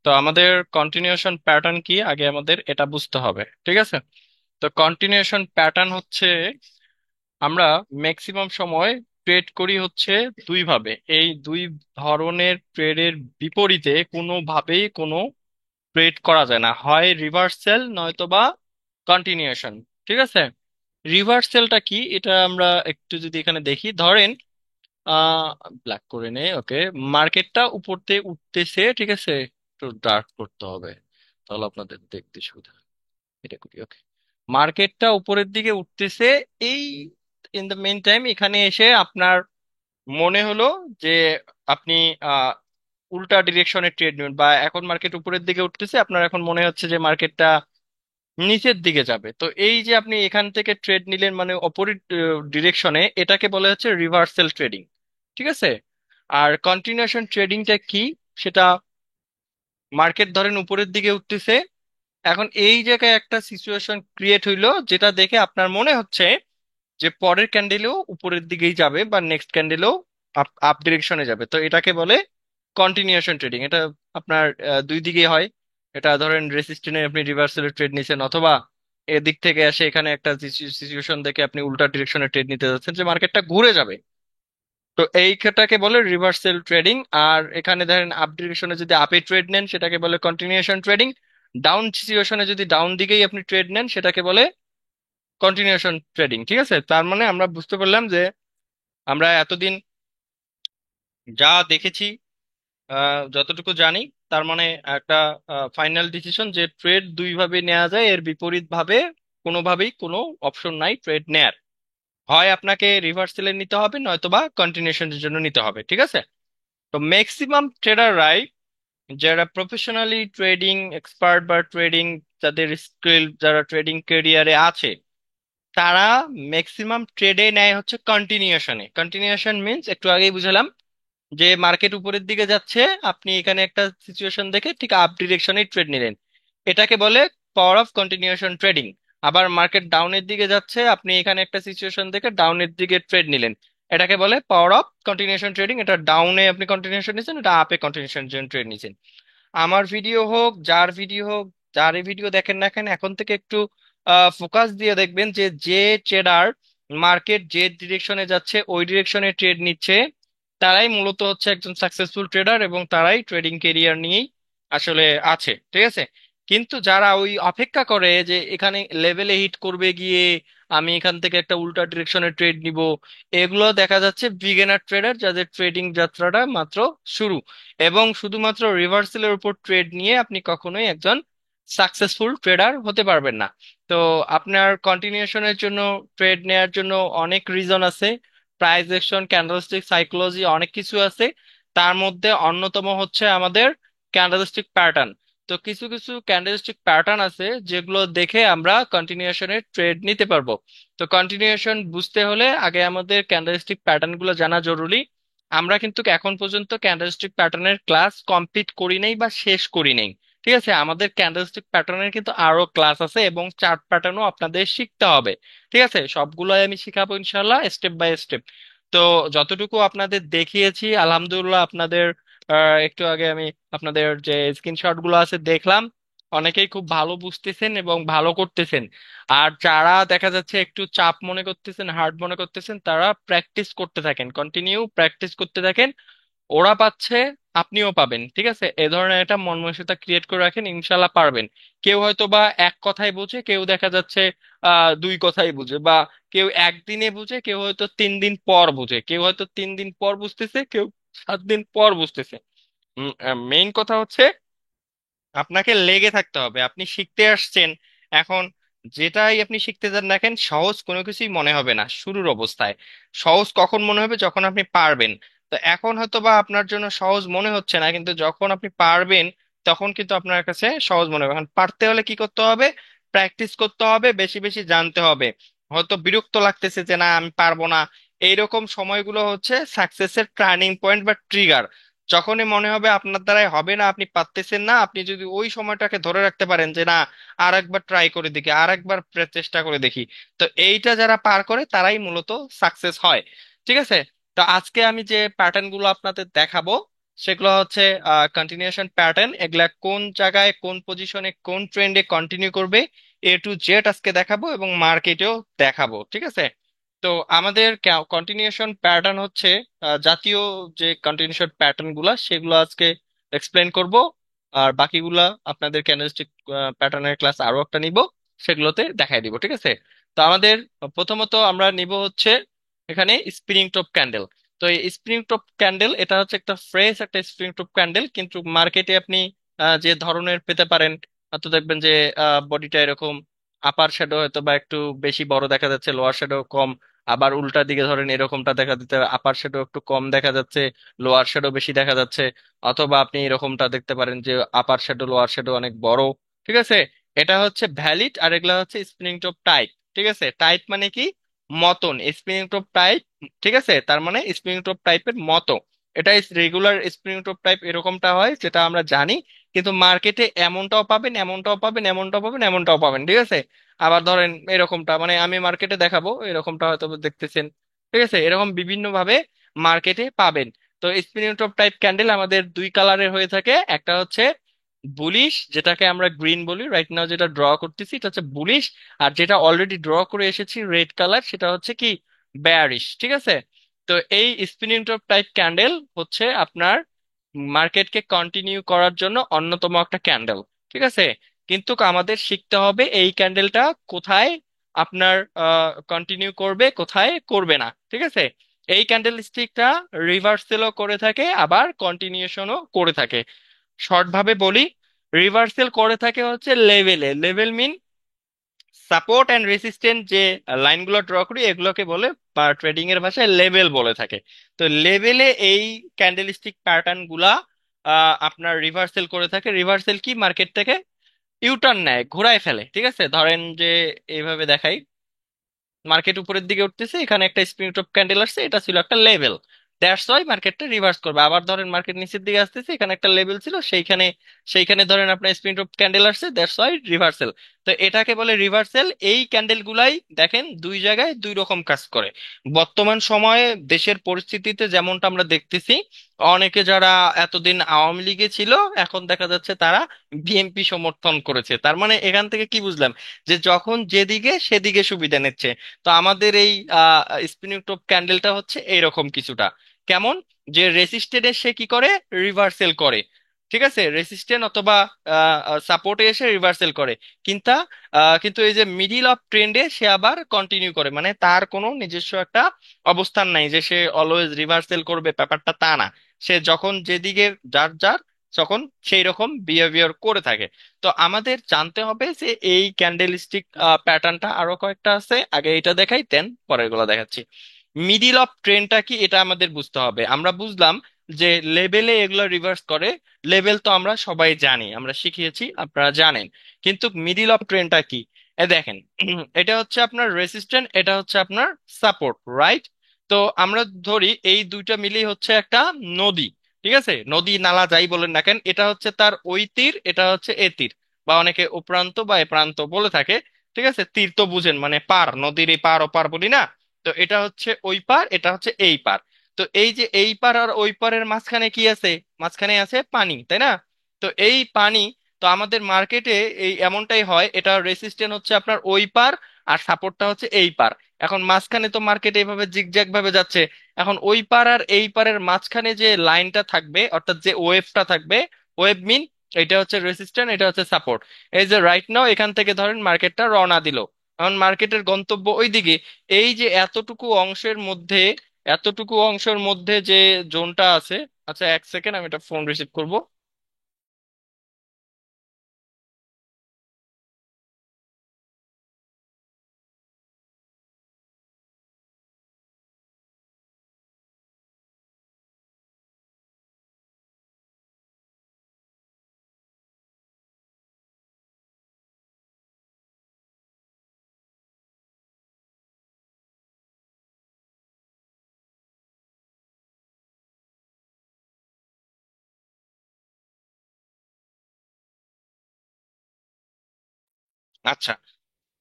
তো আমাদের continuation pattern কি আগে আমাদের এটা বুঝতে হবে, ঠিক আছে? তো কন্টিনিউশন প্যাটার্ন হচ্ছে আমরা ম্যাক্সিমাম সময় ট্রেড করি হচ্ছে দুই ভাবে। এই দুই ধরনের ট্রেডের বিপরীতে কোনোভাবেই কোনো ট্রেড করা যায় না, হয় রিভার্সাল নয়তোবা কন্টিনিউশন। ঠিক আছে, রিভার্সালটা কি এটা আমরা একটু যদি এখানে দেখি, ধরেন আহ ব্ল্যাক করে নেই, ওকে। মার্কেটটা উপর দিয়ে উঠতেছে, ঠিক আছে, একটু ডার্ক করতে হবে তাহলে আপনাদের দেখতে সুবিধা হবে। এটা করি, ওকে। মার্কেটটা উপরের দিকে উঠতেছে, এই ইন দ্য মেন টাইম এখানে এসে আপনার মনে হলো যে আপনি আহ উল্টা ডিরেকশনে ট্রেড নেবেন, বা এখন মার্কেট উপরের দিকে উঠতেছে, আপনার এখন মনে হচ্ছে যে মার্কেটটা নিচের দিকে যাবে। তো এই যে আপনি এখান থেকে ট্রেড নিলেন মানে অপোজিট ডিরেকশনে, এটাকে বলা হচ্ছে রিভার্সাল ট্রেডিং। ঠিক আছে। আর কন্টিনিউশন ট্রেডিংটা কি, সেটা মার্কেট ধরেন উপরের দিকে উঠতেছে, এখন এই জায়গায় একটা সিচুয়েশন ক্রিয়েট হইলো যেটা দেখে আপনার মনে হচ্ছে যে পরের ক্যান্ডেলেও উপরের দিকেই যাবে বা নেক্সট ক্যান্ডেলেও আপ আপ ডিরেকশনে যাবে। তো এটাকে বলে কন্টিনিউশন ট্রেডিং। এটা আপনার দুই দিকে হয়। এটা ধরেন রেসিস্টেন্সে আপনি রিভার্সাল ট্রেড নিছেন, অথবা এদিক থেকে এসে এখানে একটা সিচুয়েশন দেখে আপনি উল্টা ডিরেকশনে ট্রেড নিতে যাচ্ছেন যে মার্কেটটা ঘুরে যাবে। তো এইটাকে বলে রিভার্সাল ট্রেডিং। আর এখানে ধরেন আপ ডিরেকশনে যদি আপে ট্রেড নেন সেটাকে বলে কন্টিনিউশন ট্রেডিং। ডাউন সিচুয়েশনে যদি ডাউন দিকেই আপনি ট্রেড নেন সেটাকে বলে কন্টিনিউশন ট্রেডিং। ঠিক আছে, তার মানে আমরা বুঝতে পারলাম যে আমরা এতদিন যা দেখেছি, যতটুকু জানি, তার মানে একটা ফাইনাল ডিসিশন যে ট্রেড দুই ভাবে নেওয়া যায়, এর বিপরীত ভাবে কোনোভাবেই কোনো অপশন নাই ট্রেড নেয়ার। হয় আপনাকে রিভার্সালে নিতে হবে নয়তোবা কন্টিনিউশনের জন্য নিতে হবে। ঠিক আছে। তো ম্যাক্সিমাম ট্রেডাররাই, যারা প্রফেশনালি ট্রেডিং এক্সপার্ট বা ট্রেডিং, যাদের স্কিল, যারা ট্রেডিং ক্যারিয়ারে আছে, তারা ম্যাক্সিমাম ট্রেডে নেয় হচ্ছে কন্টিনিউশনে। কন্টিনিউশন মিন্স একটু আগেই বুঝালাম যে মার্কেট উপরের দিকে যাচ্ছে, আপনি এখানে একটা সিচুয়েশন দেখে ঠিক আপ ডিরেকশনে ট্রেড নিলেন, এটাকে বলে পাওয়ার অফ কন্টিনিউশন ট্রেডিং। আবার মার্কেট ডাউনের দিকে যাচ্ছে, আপনি এখানে একটা সিচুয়েশন দেখে ডাউনের দিকে ট্রেড নিলেন, এটাকে বলে পাওয়ার অফ কন্টিনিউশন ট্রেডিং। এটা ডাউনে আপনি কন্টিনিউশন নিয়েছেন, এটা আপে কন্টিনিউশন ট্রেড নিয়েছেন। আমার ভিডিও হোক, যার ভিডিও হোক, যার ভিডিও দেখেন না কেন, এখন থেকে একটু ফোকাস দিয়ে দেখবেন যে যে ট্রেডার মার্কেট যে ডিরেকশনে যাচ্ছে ওই ডিরেকশনে ট্রেড নিচ্ছে, তারাই মূলত হচ্ছে একজন সাকসেসফুল ট্রেডার, এবং তারাই ট্রেডিং কেরিয়ার নিয়েই আসলে আছে। ঠিক আছে। কিন্তু যারা ওই অপেক্ষা করে যে এখানে লেভেলে হিট করবে গিয়ে আমি এখান থেকে একটা উল্টা ডিরেকশনে ট্রেড নিব, এগুলো দেখা যাচ্ছে বিগিনার ট্রেডার, যাদের ট্রেডিং যাত্রাটা মাত্র শুরু। এবং শুধুমাত্র রিভার্সালের উপর ট্রেড নিয়ে আপনি কখনোই একজন সাকসেসফুল ট্রেডার হতে পারবেন না। তো আপনার কন্টিনিউশনের জন্য, ট্রেড নেয়ার জন্য অনেক রিজন আছে, প্রাইস অ্যাকশন, ক্যান্ডেলস্টিক সাইকোলজি, অনেক কিছু আছে। তার মধ্যে অন্যতম হচ্ছে আমাদের ক্যান্ডেলস্টিক প্যাটার্ন। তো কিছু কিছু ক্যান্ডেলস্টিক প্যাটার্ন আছে যেগুলো দেখে আমরা কন্টিনিউশনের ট্রেড নিতে পারবো। তো কন্টিনিউশন বুঝতে হলে আগে আমাদের ক্যান্ডেলস্টিক প্যাটার্ন গুলো জানা জরুরি। আমরা কিন্তু এখন পর্যন্ত ক্যান্ডেলস্টিক প্যাটার্নের ক্লাস কমপ্লিট করি নাই বা শেষ করি নাই। ঠিক আছে, আমাদের ক্যান্ডেলস্টিক প্যাটার্নের কিন্তু আরো ক্লাস আছে, এবং চার্ট প্যাটার্নও আপনাদের শিখতে হবে। ঠিক আছে, সবগুলোই আমি শিখাবো ইনশাল্লাহ, স্টেপ বাই স্টেপ। তো যতটুকু আপনাদের দেখিয়েছি আলহামদুলিল্লাহ, আপনাদের একটু আগে আমি আপনাদের যে স্ক্রিনশট গুলো আছে দেখলাম, অনেকেই খুব ভালো বুঝতেছেন এবং ভালো করতেছেন। আর যারা দেখা যাচ্ছে একটু চাপ মনে করতেছেন, হার্ড মনে করতেছেন, তারা প্র্যাকটিস করতে থাকেন, কন্টিনিউ প্র্যাকটিস করতে থাকেন। ওরা পাচ্ছে, আপনিও পাবেন। ঠিক আছে, এ ধরনের একটা মন মানসিকতা ক্রিয়েট করে রাখেন, ইনশাল্লাহ পারবেন। কেউ হয়তো বা এক কথাই বুঝে, কেউ দেখা যাচ্ছে দুই কথাই বুঝে, বা কেউ একদিনে বুঝে, কেউ হয়তো 3 দিন পর বুঝে, কেউ হয়তো 3 দিন পর বুঝতেছে, কেউ 7 দিন পর বুঝতেছে। মেইন কথা হচ্ছে আপনাকে লেগে থাকতে হবে। আপনি শিখতে আসছেন এখন, যেটাই আপনি শিখতে যান না কেন, সহজ কোনো কিছুই মনে হবে না শুরুর অবস্থায়। সহজ কখন মনে হবে? যখন আপনি পারবেন। তো এখন হয়তো বা আপনার জন্য সহজ মনে হচ্ছে না, কিন্তু যখন আপনি পারবেন তখন কিন্তু আপনার কাছে সহজ মনে হবে। এখন পারতে হলে কি করতে হবে? প্র্যাকটিস করতে হবে, বেশি বেশি জানতে হবে। হয়তো বিরক্ত লাগতেছে যে না আমি পারবো না, এইরকম সময়গুলো হচ্ছে সাকসেসের টার্নিং পয়েন্ট বা ট্রিগার। যখনই মনে হবে আপনার দ্বারাই হবে না, আপনি পারতেছেন না, আপনি যদি ওই সময়টাকে ধরে রাখতে পারেন যে না আর একবার ট্রাই করে দেখি, আর একবার চেষ্টা করে দেখি, তো এইটা যারা পার করে তারাই মূলত সাকসেস হয়। ঠিক আছে। তো আজকে আমি যে প্যাটার্ন গুলো আপনাদের দেখাবো, সেগুলো হচ্ছে কন্টিনিউশন প্যাটার্ন। এগুলা কোন জায়গায় কোন পজিশনে কোন ট্রেন্ডে কন্টিনিউ করবে A to Z আজকে দেখাবো এবং মার্কেটেও দেখাবো, ঠিক আছে? তো আমাদের কন্টিনিউশন প্যাটার্ন হচ্ছে জাতীয় যে কন্টিনিউশন প্যাটার্ন গুলা সেগুলো আজকে এক্সপ্লেন করব। আর বাকিগুলা আপনাদের ক্যান্ডেলস্টিক প্যাটার্নের ক্লাস আরো একটা নিব, সেগুলোতে দেখাই দিব, ঠিক আছে? তো আমাদের প্রথমত আমরা নিব হচ্ছে এখানে স্পিনিং টপ ক্যান্ডেল। তো এই স্প্রিং টপ ক্যান্ডেল এটা হচ্ছে একটা ফ্রেশ একটা স্প্রিং টপ ক্যান্ডেল, কিন্তু মার্কেটে আপনি যে ধরনের পেতে পারেন, তো দেখবেন যে বডিটা এরকম আপার শ্যাডো হয়তো বা একটু বেশি বড় দেখা যাচ্ছে, লোয়ার শ্যাডো কম। আবার উল্টা দিকে ধরেন এরকমটা দেখা দিতে আপার শ্যাডো একটু কম দেখা যাচ্ছে, লোয়ার শ্যাডো বেশি দেখা যাচ্ছে। অথবা আপনি এরকমটা দেখতে পারেন যে আপার শ্যাডো লোয়ার শ্যাডো অনেক বড়, ঠিক আছে? এটা হচ্ছে ভ্যালিড, আর এগুলা হচ্ছে স্পিনিং টপ টাইপ। ঠিক আছে, টাইপ মানে কি? মতন, স্পিনিং টপ টাইপ। ঠিক আছে, তার মানে স্প্রিং টপ টাইপের মতো। এটা রেগুলার স্প্রিং টপ টাইপ এরকমটা হয় যেটা আমরা জানি, কিন্তু মার্কেটে এমনটাও পাবেন, এমনটাও পাবেন, এমনটাও পাবেন, এমনটাও পাবেন, ঠিক আছে? আবার ধরেন এরকমটা, মানে আমি মার্কেটে দেখাবো এরকমটা হয়তো দেখতেছেন, ঠিক আছে? এরকম বিভিন্ন ভাবে মার্কেটে পাবেন। তো স্পিনিং টপ টাইপ ক্যান্ডেল আমাদের দুই কালারের হয়ে থাকে। একটা হচ্ছে বুলিশ, যেটাকে আমরা গ্রিন বলি, রাইট নাও যেটা ড্র করতেছি এটা হচ্ছে বুলিশ। আর যেটা অলরেডি ড্র করে এসেছি রেড কালার, সেটা হচ্ছে কি বেয়ারিশ, ঠিক আছে? তো এই স্পিনিং টপ টাইপ ক্যান্ডেল হচ্ছে আপনার মার্কেটকে কন্টিনিউ করার জন্য অন্যতম একটা ক্যান্ডেল, ঠিক আছে? কিন্তু আমাদের শিখতে হবে এই ক্যান্ডেলটা কোথায় আপনার কন্টিনিউ করবে, কোথায় করবে না, ঠিক আছে? এই ক্যান্ডেল স্টিকটা রিভার্সেলও করে থাকে, আবার কন্টিনিউশনও করে থাকে। শর্ট ভাবে বলি, রিভার্সেল করে থাকে হচ্ছে লেভেলে। Level mean support and resistant যে লাইনগুলো ড্র করি এগুলোকে বলে বা ট্রেডিং এর ভাষায় লেভেল বলে থাকে। তো লেভেলে এই ক্যান্ডেলস্টিক প্যাটার্ন গুলা আপনার রিভার্সেল করে থাকে। রিভার্সেল কি? মার্কেট থেকে ইউটার্ন নেয়, ঘোরায় ফেলে, ঠিক আছে? ধরেন যে এইভাবে দেখাই, মার্কেট উপরের দিকে উঠতেছে, এখানে একটা স্প্রিং টপ ক্যান্ডেল আসছে, এটা ছিল একটা লেভেল, দ্যাটস ওয়াই মার্কেটটা রিভার্স করবে। আবার ধরেন মার্কেট নিচের দিকে আসতেছে, এখানে একটা লেভেল ছিল, সেইখানে সেইখানে ধরেন আপনার স্প্রিং টপ ক্যান্ডেল আসছে, দ্যাটস ওয়াই রিভার্সাল। তো এটাকে বলে রিভার্সাল। এই ক্যান্ডেল গুলাই দেখেন দুই জায়গায় দুই রকম কাজ করে। বর্তমান সময়ে দেশের পরিস্থিতিতে যেমনটা আমরা দেখতেছি, অনেকে যারা এতদিন আওয়ামী লীগে ছিল এখন দেখা যাচ্ছে তারা বিএনপি সমর্থন করেছে। তার মানে এখান থেকে কি বুঝলাম? যে যখন যেদিকে সেদিকে সুবিধা নিচ্ছে। তো আমাদের এই স্পিনিং টপ ক্যান্ডেলটা হচ্ছে এইরকম কিছুটা। কেমন? যে রেসিস্টেন্ট সে কি করে? রিভার্সেল করে, ঠিক আছে? রেসিস্ট্যান্ট অথবা সাপোর্টে এসে রিভার্সেল করে। কিন্তু কিন্তু এই যে মিডিল অফ ট্রেন্ডে সে আবার কন্টিনিউ করে, মানে তার কোনো নিজস্ব একটা অবস্থান নাই যে সে অলওয়েজ রিভার্সেল করবে, ব্যাপারটা তা না। সে যখন যেদিকে যার যার তখন সেই রকম বিহেভিয়ার করে থাকে। তো আমাদের জানতে হবে যে এই ক্যান্ডেলস্টিক প্যাটার্নটা আরো কয়েকটা আছে, আগে এটা দেখাই দেন পরের গুলো দেখাচ্ছি। মিডিল অফ ট্রেন্ডটা কি এটা আমাদের বুঝতে হবে। আমরা বুঝলাম যে লেভেলে এগুলো রিভার্স করে। লেভেল তো আমরা সবাই জানি, আমরা শিখিয়েছি, আপনারা জানেন। কিন্তু মিডিল অফ ট্রেন্ডটা কি? দেখেন, এটা হচ্ছে আপনার রেসিস্ট্যান্ট, এটা হচ্ছে আপনার সাপোর্ট, রাইট? তো আমরা ধরি এই দুইটা মিলেই হচ্ছে একটা নদী, ঠিক আছে? নদী নালা যাই বলেন না কেন, এটা হচ্ছে তার ওই তীর, এটা হচ্ছে এ তীর, বা অনেকে ও প্রান্ত বা এ প্রান্ত বলে থাকে, ঠিক আছে? তীর তো বুঝেন, মানে পার, নদীর এই পার ও পার বলি না? তো এটা হচ্ছে ওই পার, এটা হচ্ছে এই পার। তো এই যে এই পার আর ওই পারের মাঝখানে কি আছে? মাঝখানে আছে পানি, তাই না? তো এই পানি, তো আমাদের মার্কেটে এই এমনটাই হয়, এটা রেসিস্ট্যান্ট হচ্ছে আপনার ওই পার, আর সাপোর্টটা হচ্ছে এই পার। এখন মাঝখানে তো মার্কেট এইভাবে জিগজ্যাগ ভাবে যাচ্ছে। এখন ওই পার আর এই পারের মাঝখানে যে লাইনটা থাকবে, অর্থাৎ যে ওয়েভটা থাকবে, ওয়েভ মিন এটা হচ্ছে রেসিস্ট্যান্ট, এটা হচ্ছে সাপোর্ট। এই যে রাইট নাও এখান থেকে ধরেন মার্কেটটা রওনা দিল, এখন মার্কেটের গন্তব্য ওইদিকে। এই যে এতটুকু অংশের মধ্যে, এতটুকু অংশের মধ্যে যে জোনটা আছে, আচ্ছা এক সেকেন্ড আমি একটা ফোন রিসিভ করব। আচ্ছা,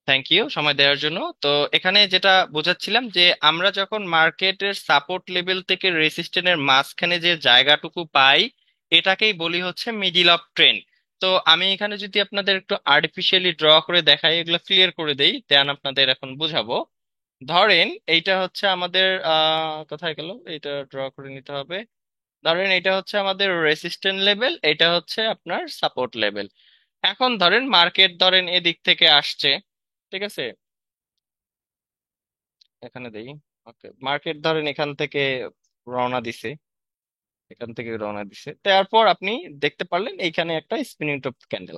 থ্যাংক ইউ সময় দেওয়ার জন্য। তো এখানে যেটা বোঝাচ্ছিলাম যে আমরা যখন মার্কেটের সাপোর্ট লেভেল থেকে রেসিস্ট্যান্টের মাঝখানে যে জায়গাটুকু পাই, এটাকেই বলি হচ্ছে মিডিল অফ ট্রেন্ড। তো আমি এখানে যদি আপনাদের একটু আর্টিফিশিয়ালি ড্র করে দেখাই, এগুলো ক্লিয়ার করে দেই, দেন আপনাদের এখন বুঝাবো। ধরেন এইটা হচ্ছে আমাদের কোথায় গেল, এটা ড্র করে নিতে হবে। ধরেন এটা হচ্ছে আমাদের রেসিস্ট্যান্ট লেভেল, এটা হচ্ছে আপনার সাপোর্ট লেভেল। এখন ধরেন মার্কেট ধরেন এদিক থেকে আসছে, ঠিক আছে, এখানে দেই। ওকে, মার্কেট ধরেন এখান থেকে রওনা দিছে, এখান থেকে রওনা দিছে, তারপর আপনি দেখতে পারলেন এইখানে একটা spinning top candle,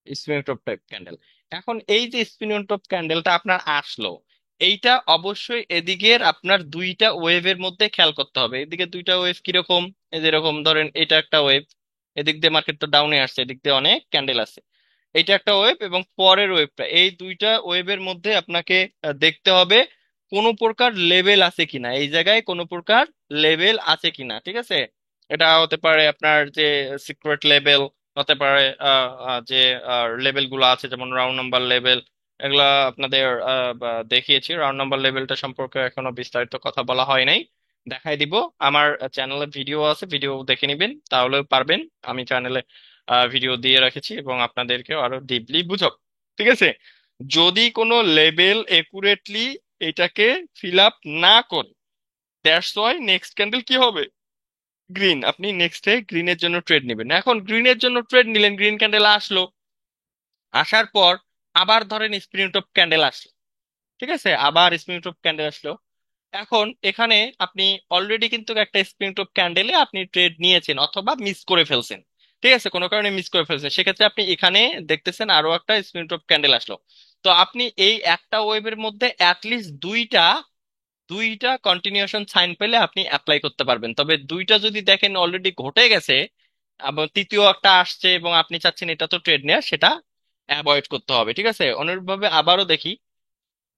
spinning top type candle. এখন এই যে স্পিনিং টপ ক্যান্ডেলটা আপনার আসলো, এইটা অবশ্যই এদিকের আপনার দুইটা ওয়েভের মধ্যে খেয়াল করতে হবে। এদিকে দুইটা ওয়েভ কিরকম, এই যেরকম ধরেন এটা একটা ওয়েভ, এদিক দিয়ে মার্কেট তো ডাউনে আসছে, এদিক দিয়ে অনেক ক্যান্ডেল আছে, এটা একটা ওয়েভ এবং পরের ওয়েভটা, এই দুইটা ওয়েভের মধ্যে আপনাকে দেখতে হবে কোনো প্রকার লেভেল আছে কিনা, এই জায়গায় কোনো প্রকার লেভেল আছে কিনা, ঠিক আছে। এটা হতে পারে আপনার যে সিক্রেট লেভেল, হতে পারে যে লেভেল গুলো আছে যেমন রাউন্ড নাম্বার লেভেল, এগুলা আপনাদের দেখিয়েছি। রাউন্ড নাম্বার লেভেলটা সম্পর্কে এখনো বিস্তারিত কথা বলা হয় নাই, দেখাই দিব। আমার চ্যানেলে ভিডিও আছে, ভিডিও দেখে নিবেন তাহলে পারবেন। আমি চ্যানেলে ভিডিও দিয়ে রেখেছি এবং আপনাদেরকে আরো ডিপলি বুঝাবো, ঠিক আছে। যদি কোনো লেভেল একুরেটলি এটাকে ফিল আপ না করে, দ্যাটস ওয়াই নেক্সট ক্যান্ডেল কি হবে, গ্রিন। আপনি নেক্সটে গ্রিনের জন্য ট্রেড নেবেন। এখন গ্রিনের জন্য ট্রেড নিলেন, গ্রিন ক্যান্ডেল আসলো, আসার পর আবার ধরেন স্পিরিট অফ ক্যান্ডেল আসলো, ঠিক আছে, আবার স্পিরিট অফ ক্যান্ডেল আসলো। এখন এখানে আপনি অলরেডি কিন্তু একটা স্প্রিং টপ ক্যান্ডেলে আপনি ট্রেড নিয়েছেন অথবা মিস করে ফেলছেন, ঠিক আছে, কোনো কারণে মিস করে ফেলছেন, সেক্ষেত্রে আপনি এখানে দেখতেছেন আরো একটা স্প্রিং টপ ক্যান্ডেল আসলো। তো আপনি এই একটা ওয়েভের মধ্যে অ্যাটলিস্ট দুইটা দুইটা কন্টিনিউশন সাইন পেলে আপনি অ্যাপ্লাই করতে পারবেন। তবে দুইটা যদি দেখেন অলরেডি ঘটে গেছে, আবার তৃতীয় একটা আসছে এবং আপনি চাচ্ছেন এটা তো ট্রেড নেওয়া, সেটা অ্যাভয়েড করতে হবে, ঠিক আছে। অনুরূপভাবে আবারও দেখি,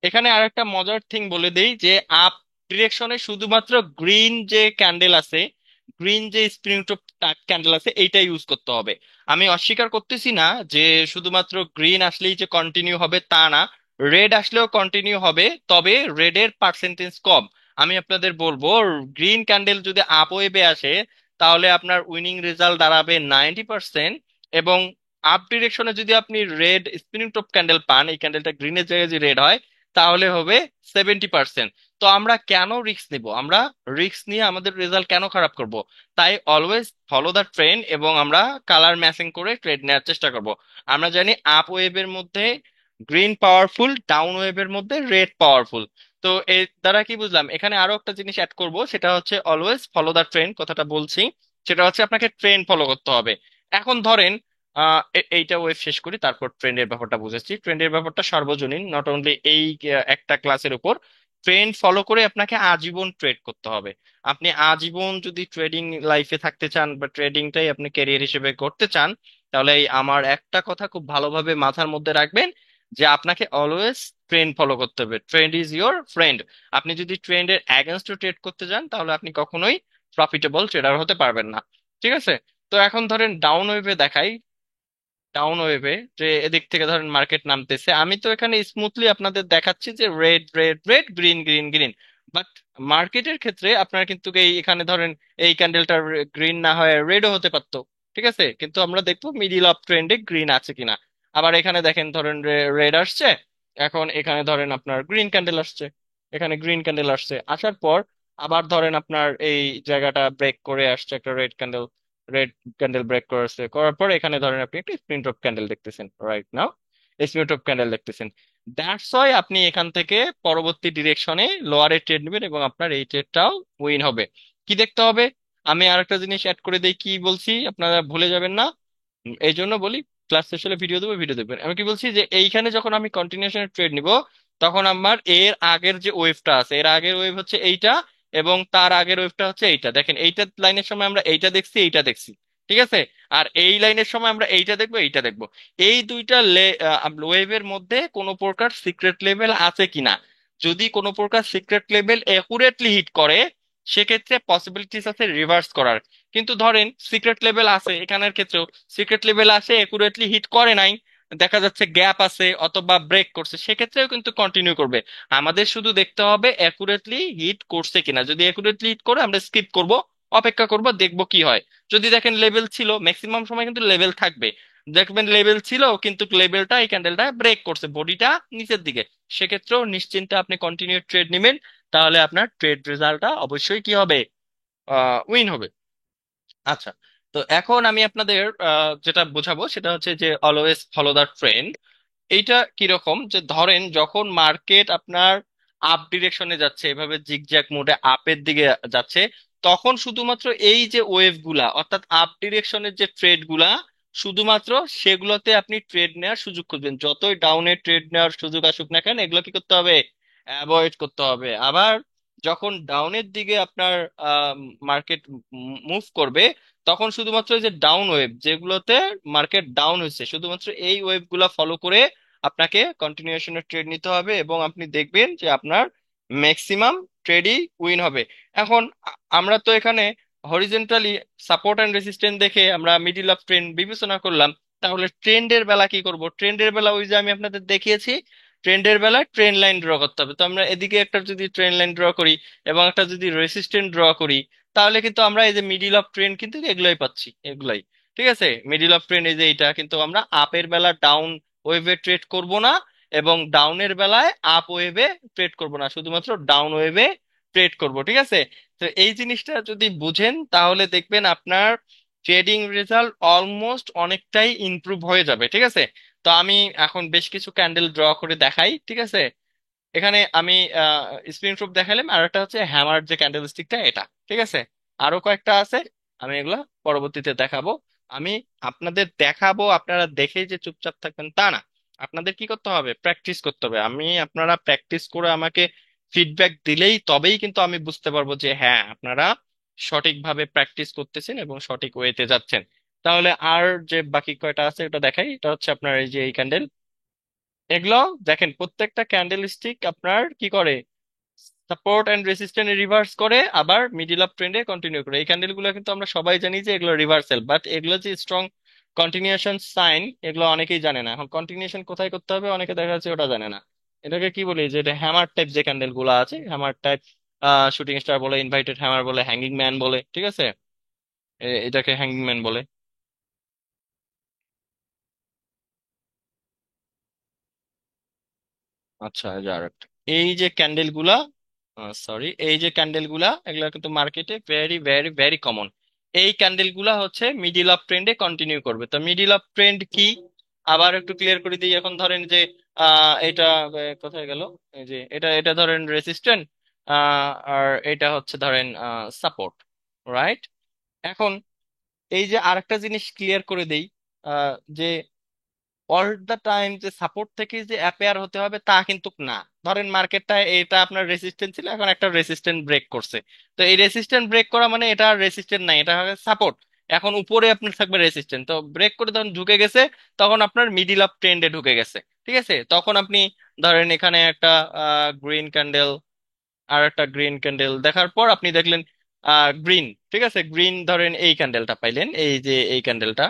এখানে আরেকটা মজার থিং বলে দেই যে আপ ডিরেকশনে শুধুমাত্র গ্রিন যে ক্যান্ডেল আছে, গ্রিন যে স্প্রিং ক্যান্ডেল আছে এইটা ইউজ করতে হবে। আমি অস্বীকার করতেছি না যে শুধুমাত্র গ্রিন আসলেই যে কন্টিনিউ হবে তা না, রেড আসলেও কন্টিনিউ হবে, তবে রেডের পার্সেন্টেজ কম। আমি আপনাদের বলবো গ্রিন ক্যান্ডেল যদি আপ ওয়েভে আসে তাহলে আপনার উইনিং রেজাল্ট দাঁড়াবে 90%, এবং আপ ডিরেকশনে যদি আপনি রেড স্পিনিং টপ ক্যান্ডেল পান, এই ক্যান্ডেলটা গ্রিনের জায়গায় যদি রেড হয় তাহলে হবে 70%। তো আমরা কেন রিস্ক নিব, আমরা রিস্ক নিয়ে আমাদের রেজাল্ট কেন খারাপ করব? তাই অলওয়েজ ফলো দ্য ট্রেন্ড এবং আমরা কালার ম্যাচিং করে ট্রেড নেওয়ার চেষ্টা করব। আমরা জানি আপ ওয়েভের মধ্যে গ্রিন পাওয়ারফুল, ডাউন ওয়েভের মধ্যে রেড পাওয়ারফুল। তো এর দ্বারা কি বুঝলাম, এখানে আরো একটা জিনিস অ্যাড করব, সেটা হচ্ছে অলওয়েজ ফলো দ্য ট্রেন্ড, কথাটা বলছি, সেটা হচ্ছে আপনাকে ট্রেন্ড ফলো করতে হবে। এখন ধরেন এইটা ওয়েভ শেষ করি, তারপর ট্রেন্ডের ব্যাপারটা বুঝেছি। ট্রেন্ডের ব্যাপারটা সার্বজনীন, নট অনলি এই একটা ক্লাসের উপর। ট্রেন্ড ফলো করে আপনাকে আজীবন ট্রেড করতে হবে। আপনি আজীবন যদি ট্রেডিং লাইফে থাকতে চান বা ট্রেডিংটাই আপনি ক্যারিয়ার হিসেবে করতে চান, তাহলে এই আমার একটা কথা খুব ভালোভাবে মাথার মধ্যে রাখবেন যে আপনাকে অলওয়েজ ট্রেন্ড ফলো করতে হবে। Trend is your friend. আপনি যদি ট্রেন্ডের অ্যাগেনস্টে ট্রেড করতে যান তাহলে আপনি কখনোই প্রফিটেবল ট্রেডার হতে পারবেন না, ঠিক আছে। তো এখন ধরেন ডাউন ওয়েভে দেখাই, ডাউন ওয়েভে যে এদিক থেকে ধরেন মার্কেট নামতেছে, আমি তো এখানে স্মুথলি আপনাদের দেখাচ্ছি যে red red red, green green green. But মার্কেটের ক্ষেত্রে আপনার কিন্তু এই এখানে ধরেন এই ক্যান্ডেলটা গ্রিন না হয় রেডও হতে পারতো, ঠিক আছে, কিন্তু আমরা দেখবো মিডিল অফ ট্রেন্ডে গ্রিন আছে কিনা। আবার এখানে দেখেন ধরেন রেড আসছে, এখন এখানে ধরেন আপনার গ্রিন ক্যান্ডেল আসছে, এখানে গ্রিন ক্যান্ডেল আসছে, আসার পর আবার ধরেন আপনার এই জায়গাটা ব্রেক করে আসছে একটা red candle, red candle break করেছে, করার পর এখানে ধরেন আপনি একটা স্প্রিন্ট অফ ক্যান্ডেল দেখতেছেন right now, sprint of candle দেখতেছেন। দ্যাটস ওয়াই আপনি এখান থেকে পরবর্তী ডিরেকশনে লোয়ারে ট্রেড নেবেন এবং আপনার এই ট্রেডটাও উইন হবে। কি দেখতে হবে, আমি আরেকটা জিনিস অ্যাড করে দিই, কি বলছি আপনারা ভুলে যাবেন না। এই জন্য বলি ক্লাস শেষ হলে ভিডিও দেবো, ভিডিও দেখবেন। আমি কি বলছি যে এইখানে যখন আমি কন্টিনিউশন ট্রেড নিব, তখন আমার এর আগের যে ওয়েভটা আছে, এর আগের ওয়েভ হচ্ছে এইটা এবং তার আগের ওয়েভটা হচ্ছে এইটা। দেখেন এইটা লাইনের সময় আমরা এইটা দেখছি, এইটা দেখছি, ঠিক আছে। আর এই লাইনের সময় আমরা এইটা দেখবো, এইটা দেখবো। এই দুইটা ওয়েভের মধ্যে কোনো প্রকার সিক্রেট লেভেল আছে কিনা, যদি কোনো প্রকার সিক্রেট লেভেল একুরেটলি হিট করে সেক্ষেত্রে পসিবিলিটিস আছে রিভার্স করার। কিন্তু ধরেন সিক্রেট লেভেল আছে, এখানের ক্ষেত্রেও সিক্রেট লেভেল আছে একুরেটলি হিট করে নাই, দেখা যাচ্ছে গ্যাপ আছে অথবা ব্রেক করছে, সেক্ষেত্রেও কিন্তু কন্টিনিউ করবে। আমাদের শুধু দেখতে হবে অ্যাকুরেটলি হিট করছে কিনা। যদি অ্যাকুরেটলি হিট করে আমরা স্কিপ করব, অপেক্ষা করব, দেখব কি হয়। যদি দেখেন লেভেল ছিল, ম্যাক্সিমাম সময় কিন্তু লেভেল থাকবে, দেখবেন লেভেল ছিল কিন্তু লেভেলটা এই ক্যান্ডেলটা ব্রেক করছে, বডিটা নিচের দিকে, সেক্ষেত্রেও নিশ্চিন্তে আপনি কন্টিনিউ ট্রেড নেবেন। তাহলে আপনার ট্রেড রেজাল্টটা অবশ্যই কি হবে, উইন হবে। আচ্ছা, তো এখন আমি আপনাদের যেটা বোঝাবো সেটা হচ্ছে যে অলওয়েজ ফলো দ্য ট্রেন্ড। এইটা কিরকম, যে ধরেন যখন মার্কেট আপনার আপ ডিরেকশনে যাচ্ছে, এভাবে জিগজ্যাগ মোডে আপের দিকে যাচ্ছে, তখন শুধুমাত্র এই যে ওয়েভ গুলা অর্থাৎ আপ ডিরেকশনের যে ট্রেড গুলা, শুধুমাত্র সেগুলোতে আপনি ট্রেড নেওয়ার সুযোগ খুঁজবেন। যতই ডাউনে ট্রেড নেওয়ার সুযোগ আসুক না কেন, এগুলো কি করতে হবে, অ্যাভয়েড করতে হবে। আবার যখন ডাউনের দিকে আপনার মার্কেট মুভ করবে, তখন শুধুমাত্র এই যে ডাউন ওয়েভ যেগুলোতে মার্কেট ডাউন হয়েছে, শুধুমাত্র এই ওয়েভ গুলা ফলো করে আপনাকে কন্টিনিউশনের ট্রেড নিতে হবে, এবং আপনি দেখবেন যে আপনার ম্যাক্সিমাম ট্রেডই উইন হবে। এখন আমরা তো এখানে হরিজন্টালি সাপোর্ট অ্যান্ড রেজিস্ট্যান্স দেখে আমরা মিডিল অফ ট্রেন্ড বিবেচনা করলাম। তাহলে ট্রেন্ডের বেলা কি করব? ট্রেন্ডের বেলা ওই যে আমি আপনাদের দেখিয়েছি, ট্রেন্ডের বেলা ট্রেন লাইন ড্র করতে হবে। তো আমরা এদিকে একটা যদি ট্রেন লাইন ড্র করি এবং একটা যদি রেসিস্ট্যান্ট ড্র করি, তাহলে কিন্তু আমরা এই যে মিডিল অফ ট্রেন কিন্তু এগুলোই পাচ্ছি, এগুলাই। ঠিক আছে, মিডিল অফ ট্রেন এই যে এইটা, কিন্তু আমরা আপের বেলা ডাউন ওয়েভে ট্রেড করব না, এবং ডাউনের বেলায় আপ ওয়েভে ট্রেড করব না, শুধুমাত্র ডাউন ওয়েভে ট্রেড করব। ঠিক আছে, তো এই জিনিসটা যদি বুঝেন তাহলে দেখবেন আপনার ট্রেডিং রেজাল্ট অলমোস্ট অনেকটাই ইমপ্রুভ হয়ে যাবে। ঠিক আছে, তো আমি এখন বেশ কিছু ক্যান্ডেল ড্র করে দেখাই। ঠিক আছে, এখানে আমি স্ক্রিনশট দেখালাম, আর একটা হচ্ছে হ্যামার যে ক্যান্ডেল স্টিকটা, এটা। ঠিক আছে, আরো কয়েকটা আছে, আমি এগুলা পরবর্তীতে দেখাবো। আমি আপনাদের দেখাবো, আপনারা দেখেই যে চুপচাপ থাকবেন তা না, আপনাদের কি করতে হবে, প্র্যাকটিস করতে হবে। আপনারা প্র্যাকটিস করে আমাকে ফিডব্যাক দিলেই তবেই কিন্তু আমি বুঝতে পারবো যে হ্যাঁ আপনারা সঠিকভাবে প্র্যাকটিস করতেছেন এবং সঠিক ওয়েতে যাচ্ছেন। তাহলে আর যে বাকি কয়টা আছে এটা দেখাই। এটা হচ্ছে আপনার এই যে এই ক্যান্ডেল, এগুলো দেখেন প্রত্যেকটা ক্যান্ডেল স্টিক আপনার কি করে, সাপোর্ট এন্ড রেসিস্ট্যান্ট রিভার্স করে আবার মিডিল অফ ট্রেন্ডে কন্টিনিউ করে। এই ক্যান্ডেল গুলো কিন্তু আমরা সবাই জানি যে এগুলো রিভার্সাল, বাট এগুলো যে স্ট্রং কন্টিনিউশন সাইন, এগুলো অনেকেই জানে না। এখন কন্টিনিউশন কোথায় করতে হবে অনেকে দেখা যাচ্ছে ওটা জানে না। এটাকে কি বলি, যে এটা হ্যামার টাইপ যে ক্যান্ডেল গুলো আছে, হ্যামার টাইপ, শুটিং স্টার বলে, ইনভাইটেড হ্যামার বলে, হ্যাঙ্গিং ম্যান বলে। ঠিক আছে, এটাকে হ্যাঙ্গিং ম্যান বলে। আচ্ছা, এই যে আরেকটা, এই যে ক্যান্ডেল গুলা, সরি, এই যে ক্যান্ডেল গুলা, এগুলা কিন্তু মার্কেটে ভেরি ভেরি ভেরি কমন। এই ক্যান্ডেল গুলা হচ্ছে মিডিল অফ ট্রেন্ডে কন্টিনিউ করবে। তো মিডিল অফ ট্রেন্ড কি, আবার একটু ক্লিয়ার করে দিই। এখন ধরেন যে এটা কোথায় গেল, এই যে এটা, এটা ধরেন রেসিস্ট্যান্ট, আর এটা হচ্ছে ধরেন সাপোর্ট, রাইট? এখন এই যে আরেকটা জিনিস ক্লিয়ার করে দেই, যে অল দ্য টাইম যে সাপোর্ট থেকে যে অ্যাপেয়ার হতে হবে তা কিন্তু না। ধরেন মার্কেটটা এটা আপনার রেসিস্ট্যান্ট ছিল, এখন একটা রেসিস্ট্যান্ট ব্রেক করছে, তো এই রেসিস্ট্যান্ট ব্রেক করা মানে এটা রেসিস্ট্যান্ট নাই, এটা হবে সাপোর্ট। এখন উপরে আপনার থাকবে রেসিস্ট্যান্ট, তো ব্রেক করে তখন ঢুকে গেছে, তখন আপনার মিডিল অফ ট্রেন্ডে ঢুকে গেছে। ঠিক আছে, তখন আপনি ধরেন এখানে একটা গ্রিন ক্যান্ডেল, আর একটা গ্রিন ক্যান্ডেল দেখার পর আপনি দেখলেন গ্রিন, ঠিক আছে, গ্রিন ধরেন এই ক্যান্ডেলটা পাইলেন, এই যে এই ক্যান্ডেলটা,